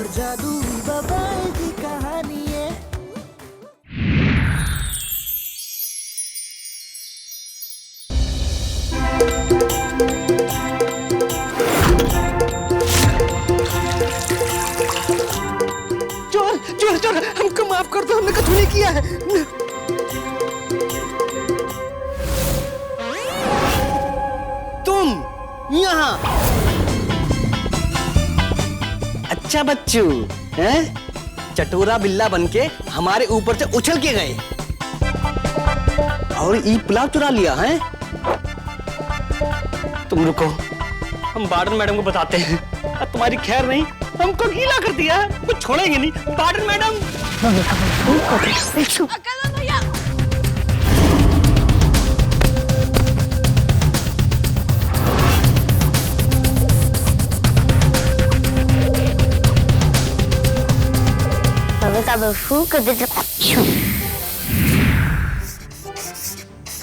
और जादुई बबाई की कहानी है। चोर चोर चोर, हमको माफ कर दो, हमने कुछ नहीं किया है। तुम यहाँ अच्छा बच्चू हैं? चटोरा बिल्ला बनके हमारे ऊपर से उछल के गए और ई पुलाव चुरा लिया है। तुम रुको, हम वार्डन मैडम को बताते हैं। तुम्हारी खैर नहीं, हमको गीला कर दिया है, कुछ छोड़ेंगे नहीं। वार्डन मैडम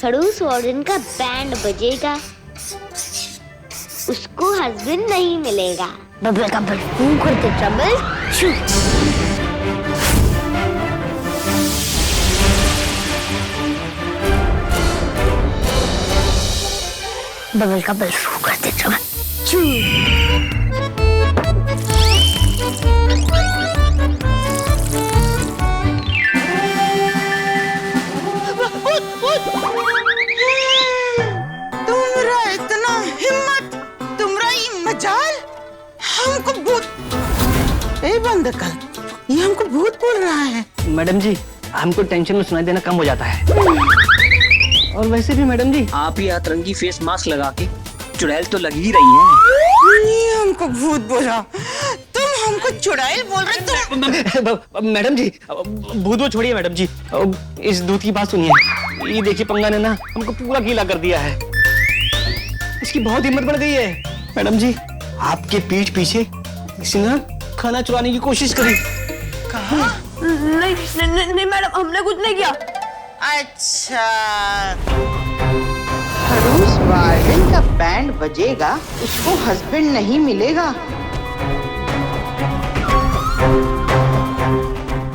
खड़ूस वार्डन का बैंड बजेगा, उसको हस्बैंड नहीं मिलेगा। बबल का बलफू करते ट्रबल शू। बबल का बलफू करते ट्रबल शू। हमको भूत ए बंदकल, ये हमको भूत बोल रहा है। मैडम जी, हमको टेंशन में सुनाई देना कम हो जाता है। और वैसे भी मैडम जी, आप ही अतरंगी फेस मास्क लगा के चुड़ैल तो लग ही रही हैं। ये हमको भूत बोला, तुम हमको चुड़ैल बोल रहे तुम। मैडम जी, भूत वो छोड़िए मैडम जी, इस दूध की बात सुनिए। ये देखिए, पंगा ने ना हमको पूरा गीला कर दिया है। इसकी बहुत हिम्मत बढ़ गई है। मैडम जी, आपके पीठ पीछे किसी ने खाना चुराने की कोशिश करी। कहा? नहीं मैडम, हमने कुछ नहीं किया। अच्छा, खड़ूस वार्डन का बैंड बजेगा, उसको हस्बैंड नहीं मिलेगा।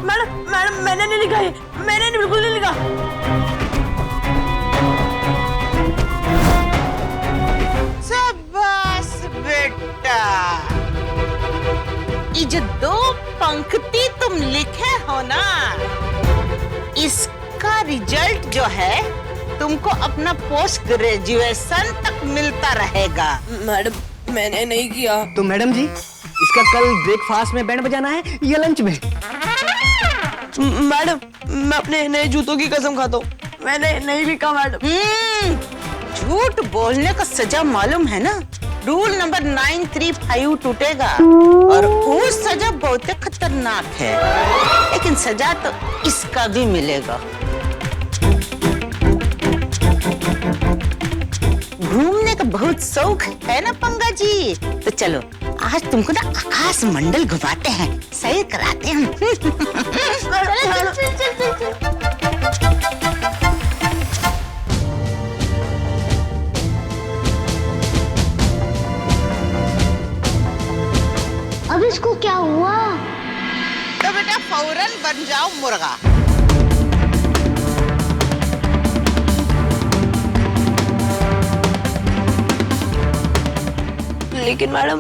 मैडम मैंने नहीं लिखा है, मैंने बिल्कुल नहीं लिखा। शाबाश बेटा, ये जो 2 पंक्ति तुम लिखे हो ना, इसका रिजल्ट जो है तुमको अपना पोस्ट ग्रेजुएशन तक मिलता रहेगा। मैडम मैंने नहीं किया। तो मैडम जी, इसका कल ब्रेकफास्ट में बैंड बजाना है या लंच में? मैडम, मैं अपने नए जूतों की कसम खाता हूँ, मैंने नहीं भी कहा मैडम। झूठ बोलने का सजा मालूम है ना? रूल नंबर 935 टूटेगा और वो सजा बहुत खतरनाक है, लेकिन सजा तो इसका भी मिलेगा। घूमने का बहुत शौक है ना पंगा जी? तो चलो आज तुमको ना आकाश मंडल घुमाते हैं, सैर कराते हैं। अब इसको क्या हुआ? तो बेटा फौरन बन जाओ मुर्गा। लेकिन मैडम,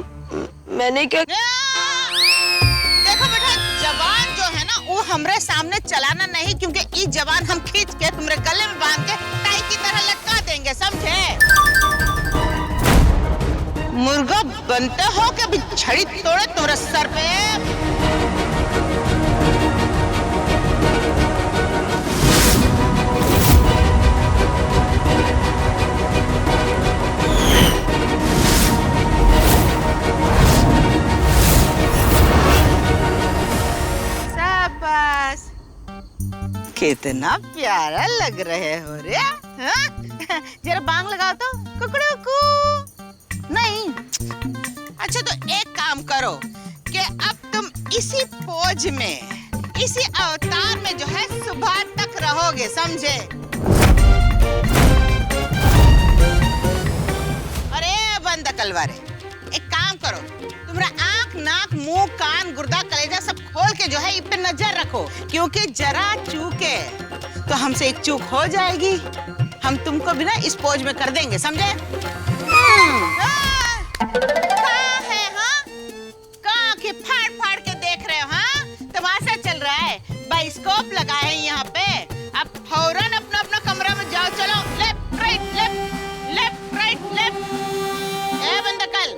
मैंने क्या? देखो बेटा, जबान जो है ना वो हमरे सामने चलाना नहीं, क्योंकि ये जबान हम खींच के तुम्हारे गले में बांध के टाई की तरह लटका देंगे, समझे? मुर्गा बनते हो कि अभी छड़ी तोड़े तुम्हारे सर पे। शाबाश, कितना प्यारा लग रहे हो रे। हाँ? जरा बांग लगाओ तो, कुकड़ू कू। नहीं, अच्छा तो एक काम करो कि अब तुम इसी पोज में, इसी अवतार में जो है सुबह तक रहोगे, समझे? अरे बंद कलवारे, एक काम करो, तुम्हारा आंख नाक मुंह कान गुर्दा कलेजा सब खोल के जो है इन पे नजर रखो, क्योंकि जरा चूके तो हमसे एक चूक हो जाएगी, हम तुमको भी ना इस पोज में कर देंगे, समझे? कहाँ है हाँ? कहाँ आंखें फाड़ फाड़ के देख रहे हो हाँ? तमाशा चल रहा है, बाइस्कोप लगा है यहाँ पे। अब फौरन अपना अपना कमरा में जाओ, चलो left right left left right left. ए बंदकल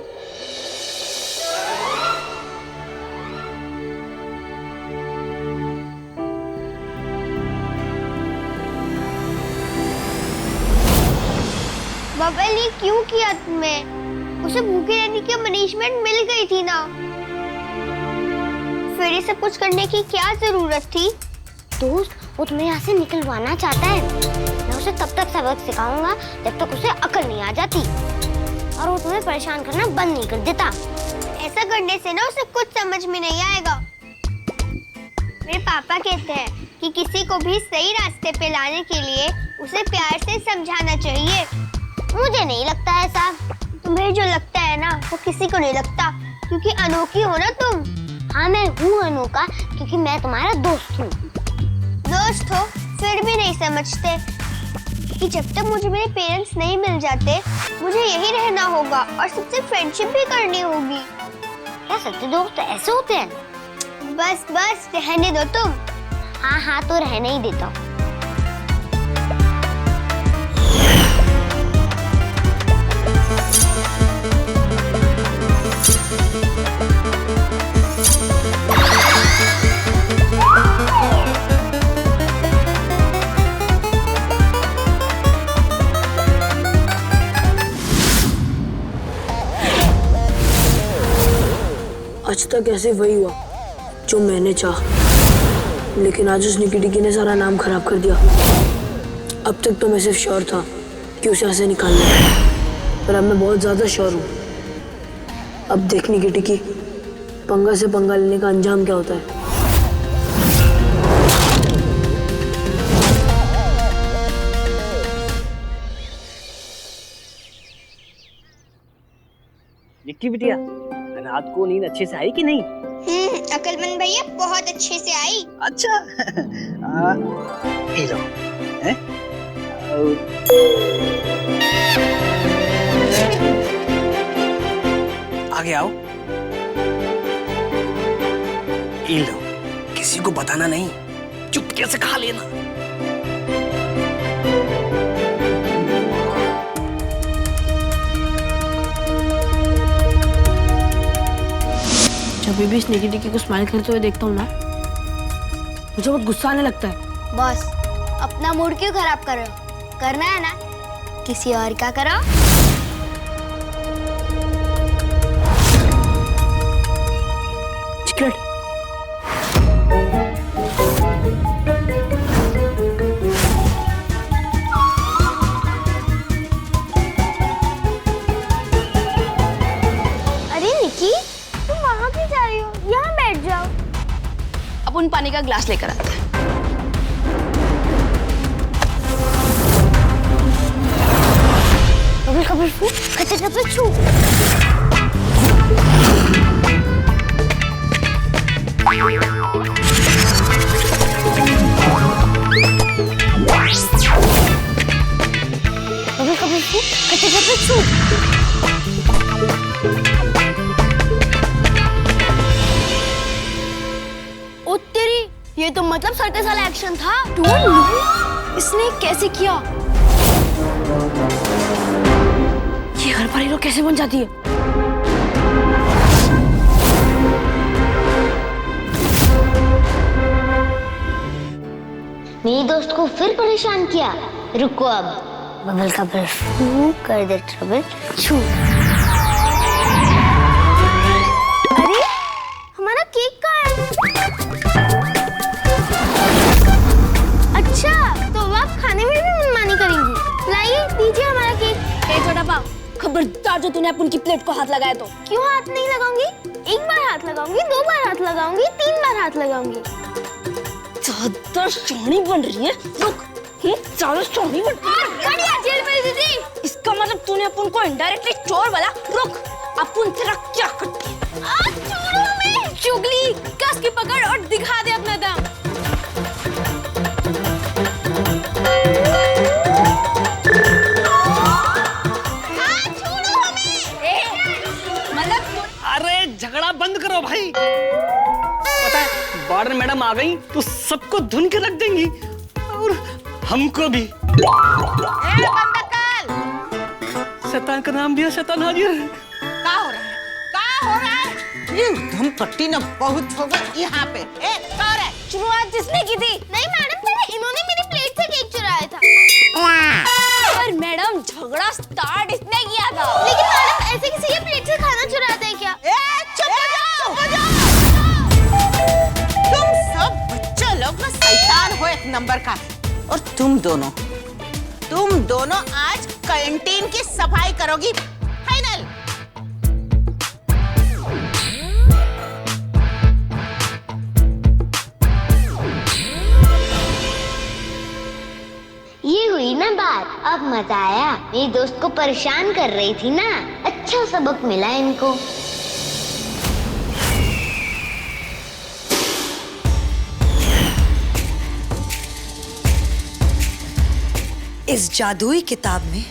बबल ये क्यों किया तुमने? उसे भूखे रहने की पनिशमेंट मिल गई थी ना, फिर ये सब कुछ करने की क्या जरूरत थी? दोस्त वो तुम्हें यहाँ से निकलवाना चाहता है। मैं उसे तब तक सबक सिखाऊंगा जब तक उसे अकल नहीं आ जाती, और वो तुम्हें परेशान करना बंद नहीं कर देता। ऐसा करने से ना उसे कुछ समझ में नहीं आएगा। मेरे पापा कहते हैं कि किसी को भी सही रास्ते पे लाने के लिए उसे प्यार से समझाना चाहिए। मुझे नहीं लगता ऐसा। तुम्हें जो लगता है ना वो किसी को नहीं लगता, क्योंकि अनोखी हो ना तुम। हाँ मैं हूँ अनोखा, क्योंकि मैं तुम्हारा दोस्त हूँ। दोस्त हो फिर भी नहीं समझते कि जब तक मुझे मेरे पेरेंट्स नहीं मिल जाते मुझे यही रहना होगा और सबसे फ्रेंडशिप भी करनी होगी। क्या सच्चे दोस्त ऐसे होते हैं? बस बस रहने दो तुम। हाँ हाँ तो रहने ही देता हूँ। आज तक ऐसे वही हुआ जो मैंने चाहा, लेकिन आज उस निकी टिकी ने सारा नाम खराब कर दिया। अब तक तो मैं सिर्फ श्योर था कि उसे यहाँ से निकालना है, पर अब मैं बहुत ज्यादा श्योर हूँ। अब देख निकी टिकी, पंगा से पंगा लेने का अंजाम क्या होता है। निक्की बिटिया, रात को नींद अच्छे से आई कि नहीं? अकलमंद भैया बहुत अच्छे से आई। अच्छा ये लो हैं? आगे आओ। ये लो, किसी को बताना नहीं, चुपके से खा लेना। जब भी इस निकी टिकी को स्माइल करते हुए देखता हूँ ना, मुझे बहुत गुस्सा आने लगता है। बॉस अपना मूड क्यों खराब कर रहे हो? करना है ना किसी और का करो। चिकलेट, अरे निकी तुम वहाँ क्यों जा रही हो? यहाँ बैठ जाओ। अपन पानी का ग्लास लेकर आते हैं। कभी कभी फू, कच्चे कच्चे छू। कभी कभी फू, कच्चे कच्चे छू। ओ तेरी, ये तो मतलब सर्कस वाला एक्शन था। डोंट नो इसने कैसे किया। ये हर बार हीरो कैसे बन जाती है? मेरी दोस्त को फिर परेशान किया। रुको अब बबल का परफ्यूम कर दे ट्रबल छू। अरे हमारा केक कहाँ है? अच्छा तो आप खाने में भी मनमानी करेंगी। लाइए दीजिए हमारा केक। ए छोटा पाव, खबरदार जो तूने अपन की प्लेट को हाथ लगाया तो। क्यों हाथ नहीं लगाऊंगी? एक बार हाथ लगाऊंगी, 2 बार हाथ लगाऊंगी, 3 बार हाथ लगाऊंगी। ज्यादा सोनी बन रही है। रुक, ज्यादा सोनी बन रही है। जेल में दीदी। इसका मतलब तूने अपन को इनडायरेक्टली चोर वाला। रुक, अपन तेरा क्या करती है? छोड़ो भाई। पता है वार्डन मैडम आ गई तो सबको धुन के रख देंगी और हमको भी। शैतान का नाम दिया, शैतान हाजिर। क्या हो रहा है? क्या हो रहा है? ये धम पट्टी न बहुत हो गई यहाँ पे। क्या हो रहा है? शुरुआत जिसने की थी? नहीं मैडम, पहले इन्होंने मेरी प्लेट से केक चुराया था। पर मैडम झगड़ा स्टार्ट इसने किया था। लेकिन मैडम ऐसे किसी के प्लेट से खाना चुराता है क्या? चुप हो जाओ। तुम सब बच्चे लोग ना शैतान हो एक नंबर का। और तुम दोनों आज कैंटीन की सफाई करोगी, फाइनल। ये हुई ना बात, अब मजा आया। मेरी दोस्त को परेशान कर रही थी ना, अच्छा सबक मिला इनको। इस जादुई किताब में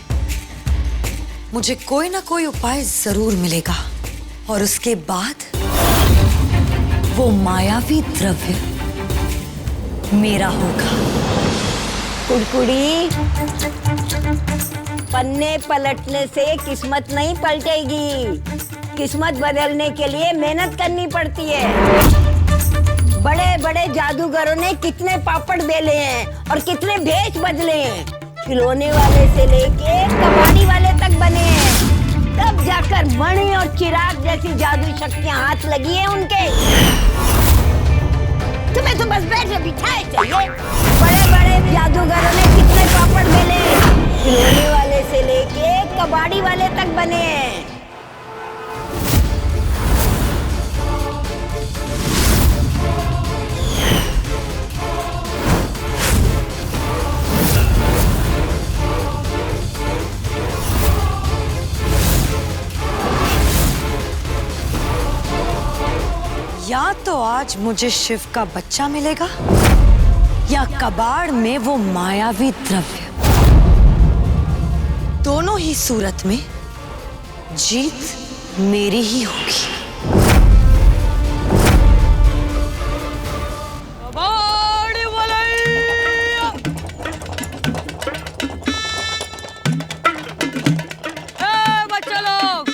मुझे कोई ना कोई उपाय जरूर मिलेगा और उसके बाद वो मायावी द्रव्य मेरा होगा। कुड़कुड़ी, पन्ने पलटने से किस्मत नहीं पलटेगी। किस्मत बदलने के लिए मेहनत करनी पड़ती है। बड़े बड़े जादूगरों ने कितने पापड़ बेले हैं और कितने भेष बदले हैं। खिलौने वाले से लेके कबाड़ी वाले तक बने हैं। तब जाकर मणि और चिराग जैसी जादुई शक्तियां हाथ लगी हैं उनके। तुम्हें तो बस बैठे बिठाए चाहिए। बड़े बड़े जादूगरों ने कितने पापड़ बेले, खिलौने वाले से लेके कबाड़ी वाले तक बने हैं। या तो आज मुझे शिव का बच्चा मिलेगा या कबाड़ में वो मायावी द्रव्य। दोनों ही सूरत में जीत मेरी ही होगी। बच्चे लोग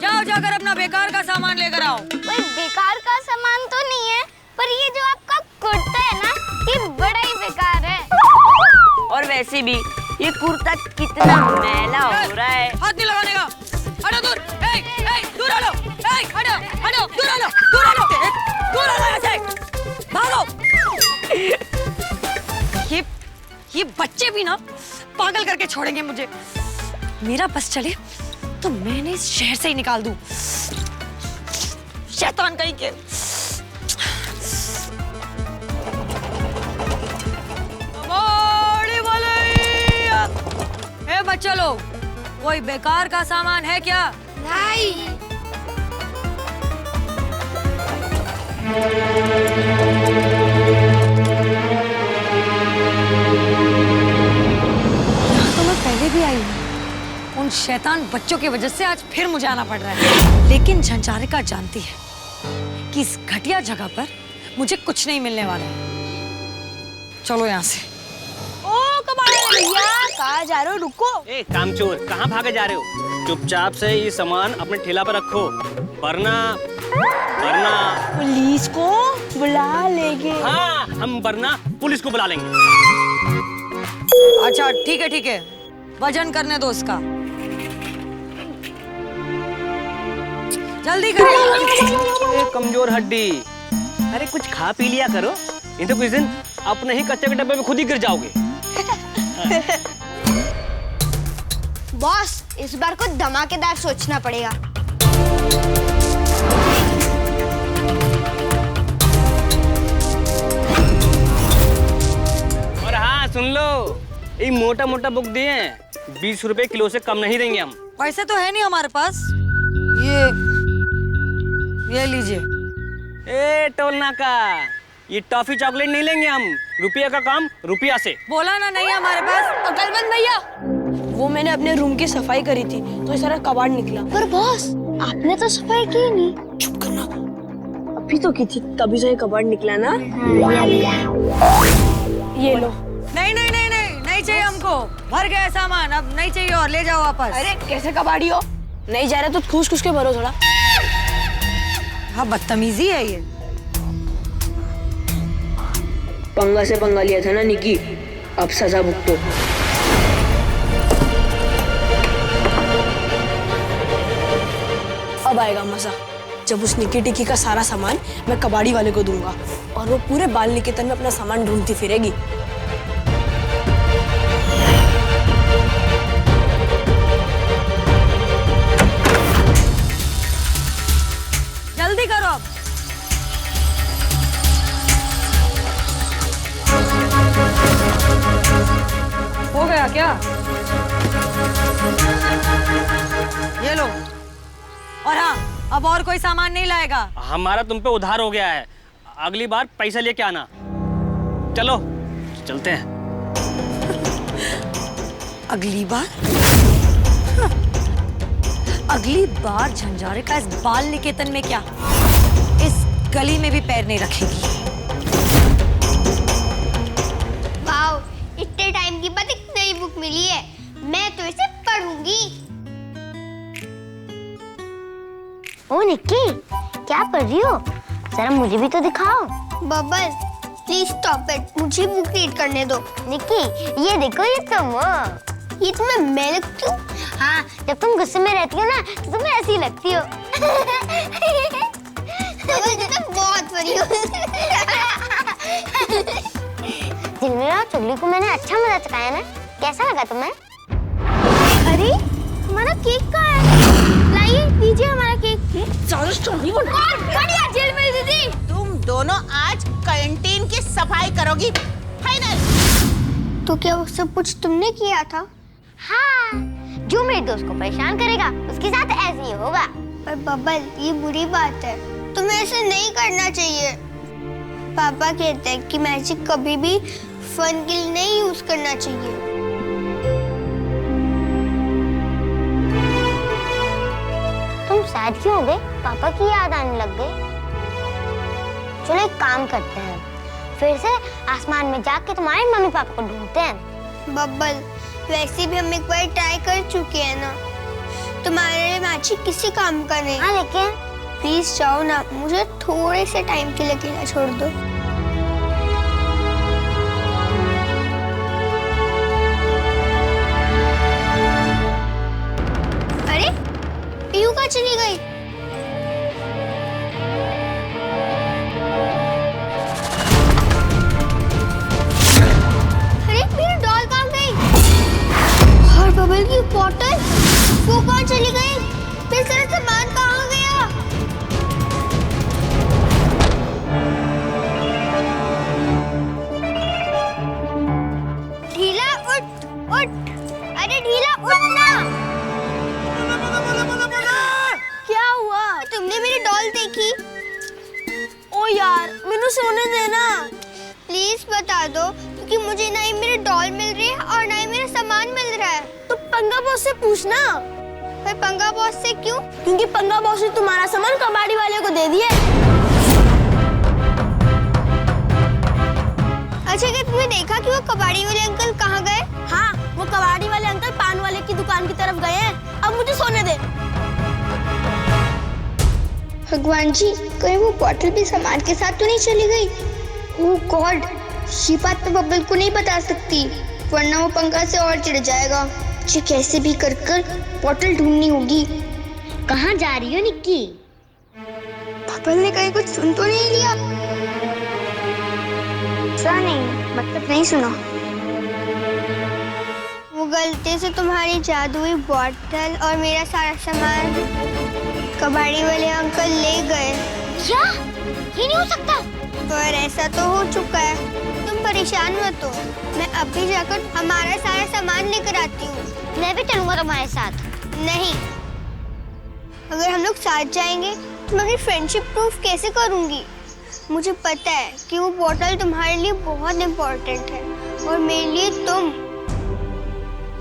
जाओ, जाकर अपना बेकार का सामान लेकर आओ। कोई बेकार का सामान तो नहीं है, पर ये जो आपका कुर्ता है ना, ये बड़ा ही बेकार है। और वैसे भी ये कुर्ता कितना मैला हो रहा है। हाथ नहीं लगाने का। हटो दूर। दूर हटो। हटो दूर हटो ऐसे। भागो। ये बच्चे भी ना पागल करके छोड़ेंगे मुझे। मेरा बस चले तो मैंने इस शहर से ही निकाल दूं। शैतान कहीं के। बच्चे लोग, कोई बेकार का सामान है क्या? नहीं। यहाँ तो मैं पहले भी आई हूँ। उन शैतान बच्चों की वजह से आज फिर मुझे आना पड़ रहा है। लेकिन झंझारिका जानती है कि इस घटिया जगह पर मुझे कुछ नहीं मिलने वाला है। चलो यहाँ से। भैया कहाँ जा रहे हो? रुको। ए कामचोर, कहाँ भागे जा रहे हो? चुपचाप से ये सामान अपने ठेला पर रखो, वरना पुलिस को बुला लेंगे। हाँ, हम वरना पुलिस को बुला लेंगे। अच्छा ठीक है, वजन करने दो उसका। जल्दी करो। कमजोर हड्डी, अरे कुछ खा पी लिया करो, नहीं तो कुछ दिन अपने ही कच्चे के डब्बे में खुद ही गिर जाओगे। बॉस, इस बार कुछ धमाकेदार सोचना पड़ेगा। और हाँ सुन लो, ये मोटा मोटा बुक दिए हैं, 20 रुपए किलो से कम नहीं देंगे हम। पैसे तो है नहीं हमारे पास। ये लीजिए। ए टोल नाका, ये टॉफी चॉकलेट नहीं लेंगे हम। रुपया का काम रुपया से। बोला ना नहीं हमारे पास। अकलमंद भैया, वो मैंने अपने रूम की सफाई करी थी तो ये सारा कबाड़ निकला। पर बॉस, आपने तो सफाई की नहीं। चुप करना। अभी तो की थी, तभी से ये कबाड़ निकला ना। ये लो। नहीं नहीं नहीं नहीं नहीं चाहिए हमको, भर गया सामान, अब नहीं चाहिए और ले जाओ वापस। अरे कैसे कबाड़ी हो, नहीं जा रहे तो ठूस ठूस के भरो थोड़ा। हाँ बदतमीजी है ये। पंगा से पंगा लिया था ना निकी, अब सजा भुगतो। अब आएगा मजा, जब उस निकी टिकी का सारा सामान मैं कबाड़ी वाले को दूंगा और वो पूरे बाल निकेतन में अपना सामान ढूंढती फिरेगी। जल्दी करो अब। हो गया क्या? ये लो। और हाँ, अब और कोई सामान नहीं लाएगा। हमारा तुम पे उधार हो गया है, अगली बार पैसा लेके आना। चलो चलते हैं। अगली बार? अगली बार झंझारे का इस बाल निकेतन में क्या, इस गली में भी पैर नहीं रखेगी। वाओ, इतने टाइम के बाद एक नई बुक मिली है, मैं तो इसे पढ़ूंगी। ओ निक्की, क्या पढ़ रही हो? जरा मुझे भी तो दिखाओ। बबल, प्लीज स्टॉप इट, मुझे बुक रीड करने दो। निक्की, ये देखो, ये तुम्हें मैं लगती हूँ? हाँ, जब तुम गुस्से में रहती हो ना तो तुम्हें ऐसी लगती हो। बबल तुम बहुत फनी हो। झिलमिल और चुगली को मैंने अच्छा मजा चखाया ना, कैसा लगा तुम्हें? अरे हमारा केक कहाँ है? लाइए दीजिए हमारा केक। बढ़िया झिलमिल दीदी। तुम दोनों आज कैंटीन की सफाई करोगी, फाइनल। तो क्या वो सब कुछ तुमने किया था? हाँ, जो मेरे दोस्त को परेशान करेगा उसके साथ ऐसे ही होगा। पर बबल, ये बुरी बात है, तुम्हें ऐसे नहीं करना चाहिए। पापा कहते हैं कि मैजिक कभी भी फन के लिए नहीं यूज करना चाहिए। तुम सैड क्यों हो गए? पापा की याद आने लग गई। चलो एक काम करते हैं, फिर से आसमान में जाके तुम्हारे मम्मी पापा को ढूंढते हैं। बब्बल, वैसे भी हम एक बार ट्राई कर चुके हैं ना, तुम्हारे मैजिक किसी काम का नहीं। हाँ लेकिन प्लीज जाओ ना, मुझे थोड़े से टाइम के लिए अकेला छोड़ दो। अरे पीयू कहाँ चली गई? अरे मेरी डॉल कहाँ गई? और बबल की बॉटल वो कहाँ चली गई? मेरा सारा सामान कहाँ गया? ढीला उठ उठ, अरे ढीला उठ ना। क्या हुआ? तुमने मेरी डॉल देखी? ओ यार, मैंने सोने देना। प्लीज बता दो, क्योंकि मुझे ना ही मेरी डॉल मिल रही है और ना ही मेरा सामान मिल रहा है। तो पंगा बॉस से पूछना। पर पंगा बॉस से क्यों? क्योंकि पंगा बॉस ने तुम्हारा सामान कबाड़ी वाले को दे दिया। अच्छा, क्या तुमने देखा कि वो कबाड़ी वाले अंकल कहाँ गए? हाँ, वो कबाड़ी वाले अंकल पान वाले की दुकान की तरफ गए हैं। अब मुझे सोने दे। भगवान जी, कहीं वो बॉटल भी सामान के साथ तो नहीं चली गई? ओह गॉड, ये बात मैं बबल को नहीं बता सकती, वरना वो पंगा से और चिढ़ जाएगा। मुझे कैसे भी कर बॉटल ढूंढनी होगी। कहाँ जा रही हो निक्की? बबल ने कहीं कुछ सुन तो नहीं लिया? ऐसा नहीं, मतलब नहीं सुना। वो गलती से तुम्हारी जादुई बॉटल और मेरा सारा सामान कबाड़ी वाले अंकल ले गए। क्या? ये नहीं हो सकता। पर ऐसा तो हो चुका है, तुम परेशान मत हो, मैं अभी जाकर हमारा सारा सामान लेकर आती हूँ। मैं भी चलूंगा तुम्हारे साथ। नहीं, अगर हम लोग साथ जाएंगे तो मैं अपनी फ्रेंडशिप प्रूफ कैसे करूँगी? मुझे पता है कि वो बॉटल तुम्हारे लिए बहुत इम्पोर्टेंट है और मेरे लिए तुम।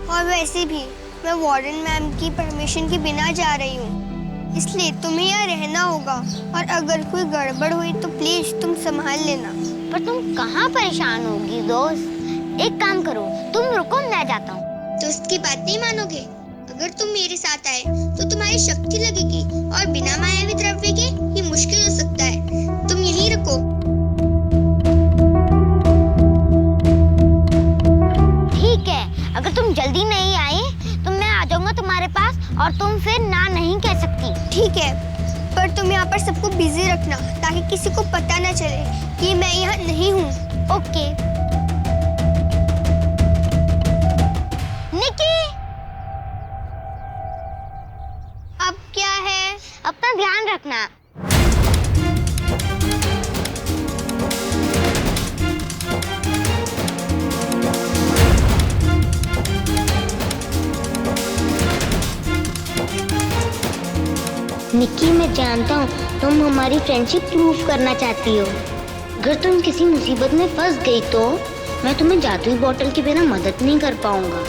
और वैसे भी मैं वार्डन मैम की परमिशन के बिना जा रही हूँ। इसलिए तुम्हें यहाँ रहना होगा और अगर कोई गड़बड़ हुई तो प्लीज तुम संभाल लेना। पर तुम कहाँ परेशान होगी दोस्त, एक काम करो तुम रुको, मैं जाता हूँ। दोस्त की बात नहीं मानोगे? अगर तुम मेरे साथ आए तो तुम्हारी शक्ति लगेगी और बिना मायावी द्रव्य के ये मुश्किल हो सकता है। तुम यहीं रुको। ठीक है, अगर तुम जल्दी नहीं आई तो मैं आ जाऊंगा तुम्हारे पास और तुम फिर ना नहीं कह सकती। ठीक है, पर तुम यहाँ पर सबको बिजी रखना ताकि किसी को पता न चले कि मैं यहाँ नहीं हूँ। ओके। निकी, अब क्या है? अपना ध्यान रखना। निक्की, मैं जानता हूँ तुम हमारी फ्रेंडशिप प्रूव करना चाहती हो। अगर तुम किसी मुसीबत में फंस गई तो मैं तुम्हें जादुई बोतल के बिना मदद नहीं कर पाऊंगा।